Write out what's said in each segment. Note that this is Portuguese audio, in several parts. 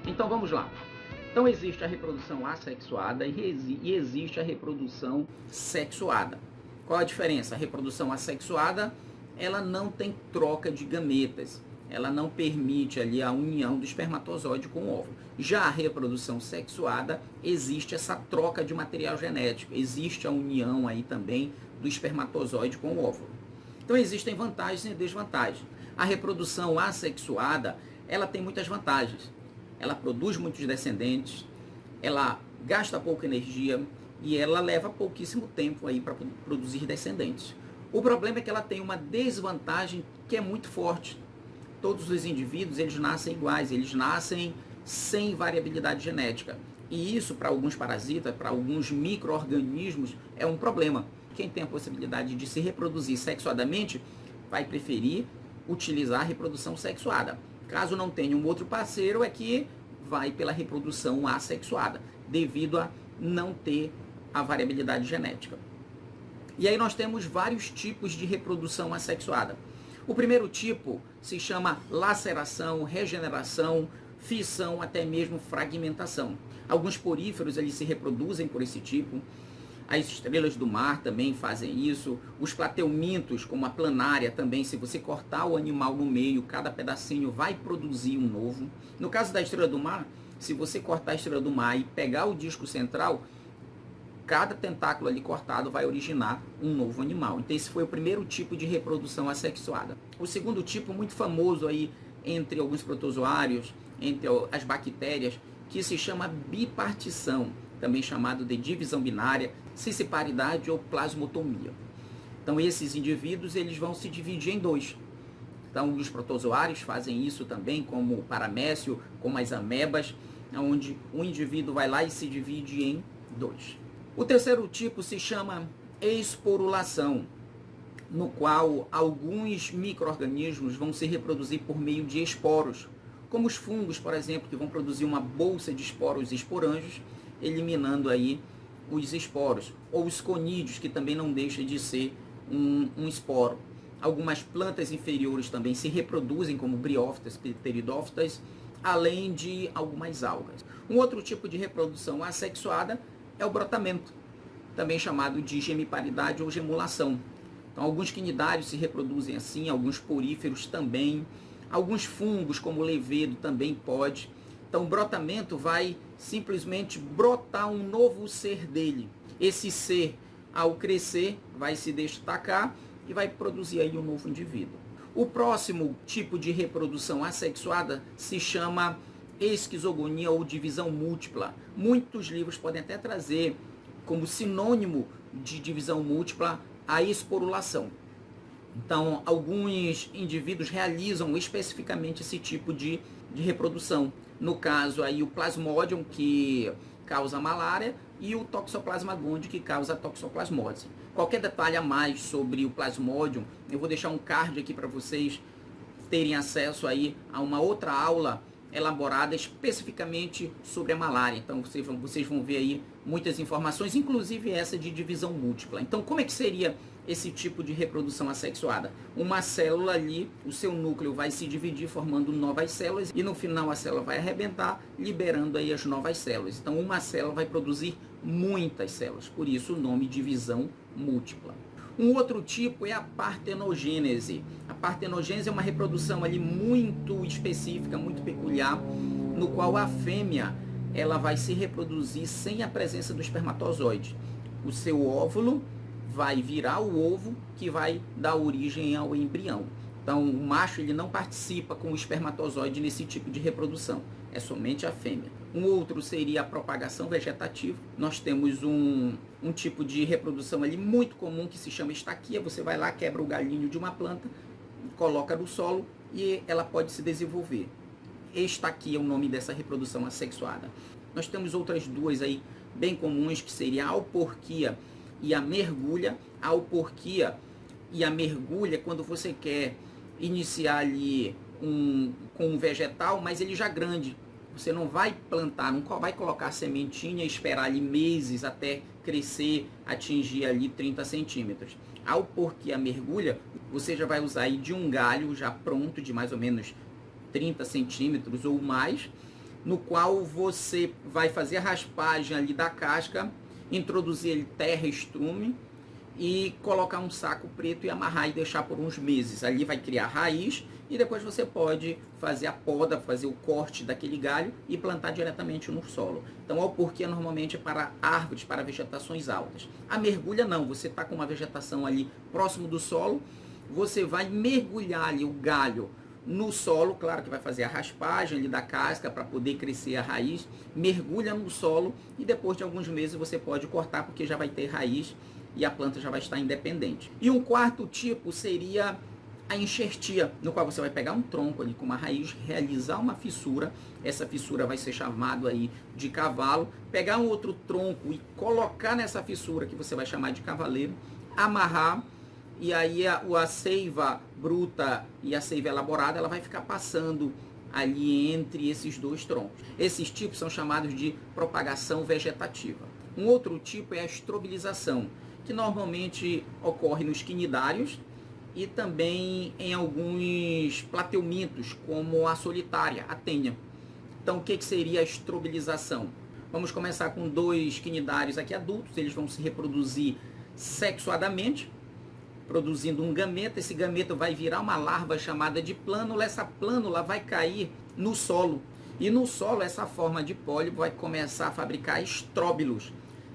Então vamos lá. Então existe a reprodução assexuada e existe a reprodução sexuada. Qual a diferença? A reprodução assexuada, ela não tem troca de gametas. Ela não permite ali a união do espermatozoide com o óvulo. Já a reprodução sexuada, existe essa troca de material genético. Existe a união aí também do espermatozoide com o óvulo. Então existem vantagens e desvantagens. A reprodução assexuada, ela tem muitas vantagens. Ela produz muitos descendentes, ela gasta pouca energia e ela leva pouquíssimo tempo aí para produzir descendentes. O problema é que ela tem uma desvantagem que é muito forte. Todos os indivíduos, eles nascem iguais, eles nascem sem variabilidade genética. E isso, para alguns parasitas, para alguns micro-organismos, é um problema. Quem tem a possibilidade de se reproduzir sexuadamente, vai preferir utilizar a reprodução sexuada. Caso não tenha um outro parceiro, é que vai pela reprodução assexuada, devido a não ter a variabilidade genética. E aí nós temos vários tipos de reprodução assexuada. O primeiro tipo se chama laceração, regeneração, fissão, até mesmo fragmentação. Alguns poríferos eles se reproduzem por esse tipo. As estrelas do mar também fazem isso. Os plateumintos, como a planária, também, se você cortar o animal no meio, cada pedacinho vai produzir um novo. No caso da estrela do mar, se você cortar a estrela do mar e pegar o disco central, cada tentáculo ali cortado vai originar um novo animal. Então esse foi o primeiro tipo de reprodução assexuada. O segundo tipo, muito famoso aí entre alguns protozoários, entre as bactérias, que se chama bipartição, também chamado de divisão binária, cisseparidade ou plasmotomia. Então esses indivíduos eles vão se dividir em dois. Então os protozoários fazem isso também, como o paramécio, como as amebas, onde o indivíduo vai lá e se divide em dois. O terceiro tipo se chama esporulação, no qual alguns micro-organismos vão se reproduzir por meio de esporos, como os fungos, por exemplo, que vão produzir uma bolsa de esporos esporângios, eliminando aí os esporos, ou os conídeos, que também não deixa de ser um esporo. Algumas plantas inferiores também se reproduzem, como briófitas, pteridófitas, além de algumas algas. Um outro tipo de reprodução assexuada é o brotamento, também chamado de gemiparidade ou gemulação. Então, alguns quinidários se reproduzem assim, alguns poríferos também, alguns fungos, como o levedo, também pode. Então, o brotamento vai simplesmente brotar um novo ser dele. Esse ser, ao crescer, vai se destacar e vai produzir aí um novo indivíduo. O próximo tipo de reprodução assexuada se chama esquizogonia ou divisão múltipla. Muitos livros podem até trazer como sinônimo de divisão múltipla a esporulação. Então, alguns indivíduos realizam especificamente esse tipo de reprodução. No caso, aí o Plasmodium, que causa malária, e o Toxoplasma gondii, que causa toxoplasmose. Qualquer detalhe a mais sobre o Plasmodium, eu vou deixar um card aqui para vocês terem acesso aí a uma outra aula elaborada especificamente sobre a malária. Então vocês vão ver aí muitas informações, inclusive essa de divisão múltipla. Então como é que seria esse tipo de reprodução assexuada? Uma célula ali, o seu núcleo vai se dividir formando novas células e no final a célula vai arrebentar, liberando aí as novas células. Então uma célula vai produzir muitas células, por isso o nome divisão múltipla. Um outro tipo é a partenogênese. A partenogênese é uma reprodução ali muito específica, muito peculiar, no qual a fêmea ela vai se reproduzir sem a presença do espermatozoide. O seu óvulo vai virar o ovo que vai dar origem ao embrião. Então o macho ele não participa com o espermatozoide nesse tipo de reprodução, é somente a fêmea. Um outro seria a propagação vegetativa. Nós temos um tipo de reprodução ali muito comum que se chama estaquia. Você vai lá, quebra o galinho de uma planta, coloca no solo e ela pode se desenvolver. Estaquia é o nome dessa reprodução assexuada. Nós temos outras duas aí bem comuns, que seria a auporquia e a mergulha. A auporquia e a mergulha, quando você quer iniciar ali com um vegetal, mas ele já grande. Você não vai plantar, não vai colocar a sementinha e esperar ali meses até crescer, atingir ali 30 centímetros. Ao porquê a mergulha, você já vai usar aí de um galho já pronto, de mais ou menos 30 centímetros ou mais, no qual você vai fazer a raspagem ali da casca, introduzir ele terra, estrume e colocar um saco preto e amarrar e deixar por uns meses. Ali vai criar raiz e depois você pode fazer a poda, fazer o corte daquele galho e plantar diretamente no solo. Então, o porquê normalmente é para árvores, para vegetações altas. A mergulha não, você está com uma vegetação ali próximo do solo, você vai mergulhar ali o galho no solo, claro que vai fazer a raspagem ali da casca para poder crescer a raiz, mergulha no solo e depois de alguns meses você pode cortar porque já vai ter raiz e a planta já vai estar independente. E um quarto tipo seria a enxertia, no qual você vai pegar um tronco ali com uma raiz, realizar uma fissura, essa fissura vai ser chamado aí de cavalo, pegar um outro tronco e colocar nessa fissura que você vai chamar de cavaleiro, amarrar, e aí a seiva bruta e a seiva elaborada, ela vai ficar passando ali entre esses dois troncos. Esses tipos são chamados de propagação vegetativa. Um outro tipo é a estrobilização, que normalmente ocorre nos quinidários e também em alguns plateumintos, como a solitária, a tenha. Então, o que seria a estrobilização? Vamos começar com 2 quinidários aqui adultos, eles vão se reproduzir sexuadamente, produzindo um gameta. Esse gameta vai virar uma larva chamada de plânula. Essa plânula vai cair no solo. E no solo, essa forma de pólipo vai começar a fabricar estróbilos.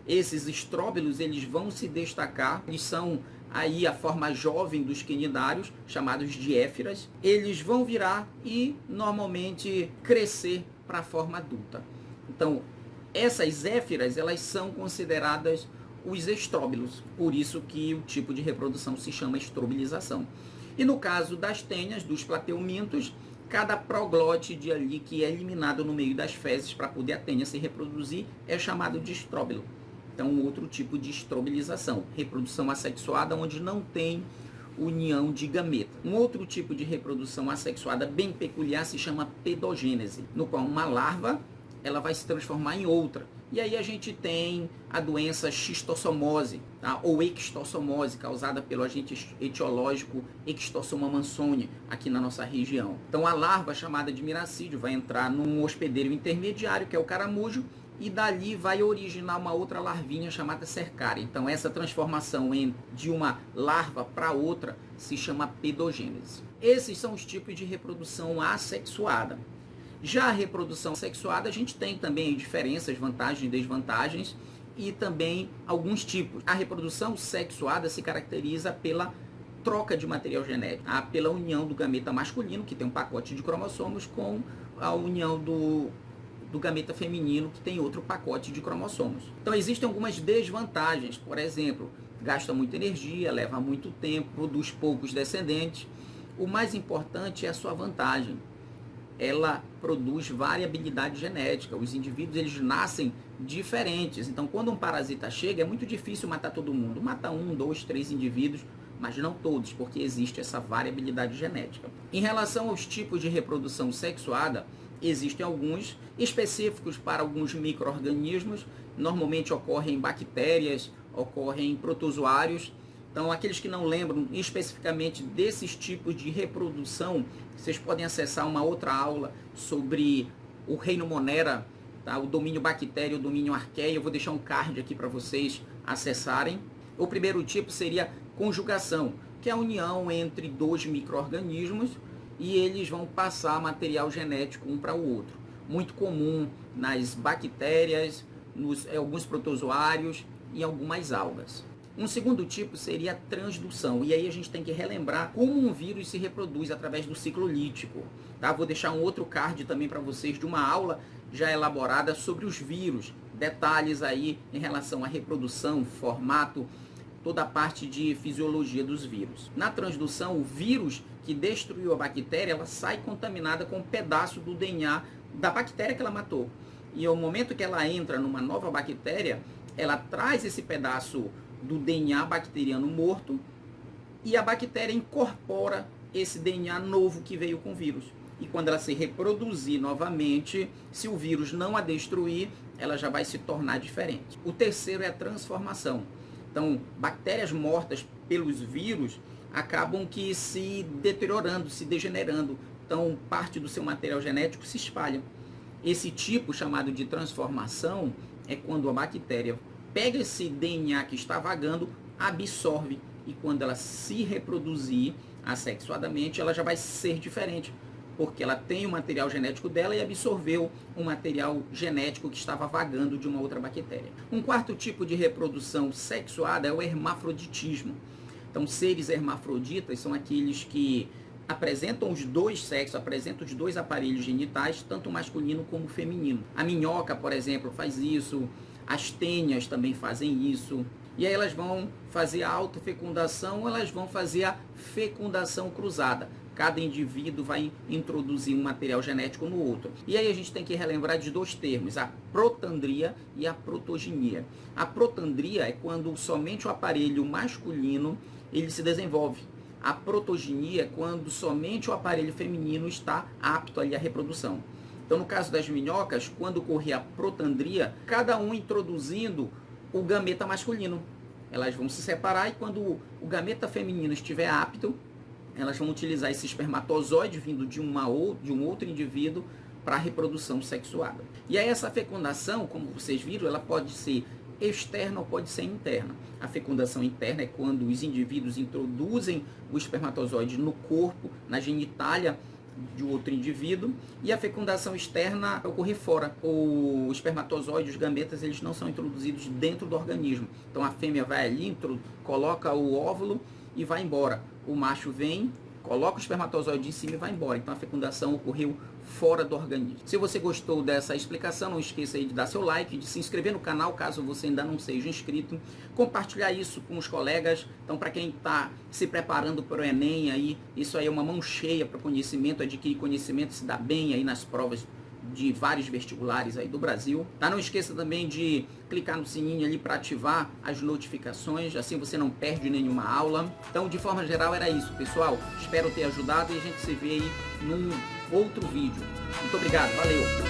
Esses estróbilos, eles vão se destacar. Eles são aí a forma jovem dos quinidários, chamados de éfiras. Eles vão virar e, normalmente, crescer para a forma adulta. Então, essas éfiras, elas são consideradas os estróbilos, por isso que o tipo de reprodução se chama estrobilização. E no caso das tenhas, dos plateumintos, cada proglótide ali que é eliminado no meio das fezes para poder a tenha se reproduzir é chamado de estróbilo. Então, outro tipo de estrobilização, reprodução assexuada onde não tem união de gameta. Um outro tipo de reprodução assexuada bem peculiar se chama pedogênese, no qual uma larva ela vai se transformar em outra. E aí a gente tem a doença xistossomose, tá? Ou ectossomose, causada pelo agente etiológico Ectossoma mansoni, aqui na nossa região. Então a larva chamada de miracídio vai entrar num hospedeiro intermediário, que é o caramujo, e dali vai originar uma outra larvinha chamada cercária. Então essa transformação de uma larva para outra se chama pedogênese. Esses são os tipos de reprodução assexuada. Já a reprodução sexuada, a gente tem também diferenças, vantagens e desvantagens, e também alguns tipos. A reprodução sexuada se caracteriza pela troca de material genético, tá? Pela união do gameta masculino, que tem um pacote de cromossomos, com a união do gameta feminino, que tem outro pacote de cromossomos. Então existem algumas desvantagens, por exemplo, gasta muita energia, leva muito tempo, produz poucos descendentes. O mais importante é a sua vantagem. Ela produz variabilidade genética. Os indivíduos, eles nascem diferentes. Então, quando um parasita chega, é muito difícil matar todo mundo. Mata 1, 2, 3 indivíduos, mas não todos, porque existe essa variabilidade genética. Em relação aos tipos de reprodução sexuada, existem alguns específicos para alguns micro-organismos. Normalmente ocorrem em bactérias, ocorrem em protozoários. Então, aqueles que não lembram especificamente desses tipos de reprodução, vocês podem acessar uma outra aula sobre o reino Monera, tá? O domínio bactéria, o domínio arqueia. Eu vou deixar um card aqui para vocês acessarem. O primeiro tipo seria conjugação, que é a união entre 2 micro-organismos e eles vão passar material genético um para o outro. Muito comum nas bactérias, nos alguns protozoários e algumas algas. Um segundo tipo seria a transdução, e aí a gente tem que relembrar como um vírus se reproduz através do ciclo lítico. Tá? Vou deixar um outro card também para vocês de uma aula já elaborada sobre os vírus, detalhes aí em relação à reprodução, formato, toda a parte de fisiologia dos vírus. Na transdução, o vírus que destruiu a bactéria, ela sai contaminada com um pedaço do DNA da bactéria que ela matou. E ao momento que ela entra numa nova bactéria, ela traz esse pedaço do DNA bacteriano morto e a bactéria incorpora esse DNA novo que veio com o vírus. E quando ela se reproduzir novamente, se o vírus não a destruir, ela já vai se tornar diferente. O terceiro é a transformação. Então, bactérias mortas pelos vírus acabam que se deteriorando, se degenerando. Então, parte do seu material genético se espalha. Esse tipo chamado de transformação é quando a bactéria pega esse DNA que está vagando, absorve, e quando ela se reproduzir assexuadamente, ela já vai ser diferente, porque ela tem o material genético dela e absorveu o material genético que estava vagando de uma outra bactéria. Um quarto tipo de reprodução sexuada é o hermafroditismo. Então, seres hermafroditas são aqueles que apresentam os dois sexos, apresentam os dois aparelhos genitais, tanto masculino como feminino. A minhoca, por exemplo, faz isso, as tênias também fazem isso. E aí elas vão fazer a autofecundação, elas vão fazer a fecundação cruzada. Cada indivíduo vai introduzir um material genético no outro. E aí a gente tem que relembrar de dois termos, a protandria e a protogenia. A protandria é quando somente o aparelho masculino ele se desenvolve. A protogenia é quando somente o aparelho feminino está apto ali à reprodução. Então, no caso das minhocas, quando ocorrer a protandria, cada um introduzindo o gameta masculino. Elas vão se separar e quando o gameta feminino estiver apto, elas vão utilizar esse espermatozoide vindo de um outro indivíduo para a reprodução sexuada. E aí essa fecundação, como vocês viram, ela pode ser externa ou pode ser interna. A fecundação interna é quando os indivíduos introduzem o espermatozoide no corpo, na genitália de outro indivíduo, e a fecundação externa ocorre fora. O espermatozoide, os gametas, eles não são introduzidos dentro do organismo. Então a fêmea vai ali, coloca o óvulo e vai embora. O macho vem, coloca o espermatozoide em cima e vai embora. Então a fecundação ocorreu fora do organismo. Se você gostou dessa explicação, não esqueça aí de dar seu like, de se inscrever no canal caso você ainda não seja inscrito, compartilhar isso com os colegas. Então, para quem está se preparando para o Enem, aí, isso aí é uma mão cheia para conhecimento, adquirir conhecimento, se dá bem aí nas provas de vários vestibulares aí do Brasil. Tá? Não esqueça também de clicar no sininho ali para ativar as notificações, assim você não perde nenhuma aula. Então, de forma geral, era isso, pessoal. Espero ter ajudado e a gente se vê aí num outro vídeo. Muito obrigado, valeu!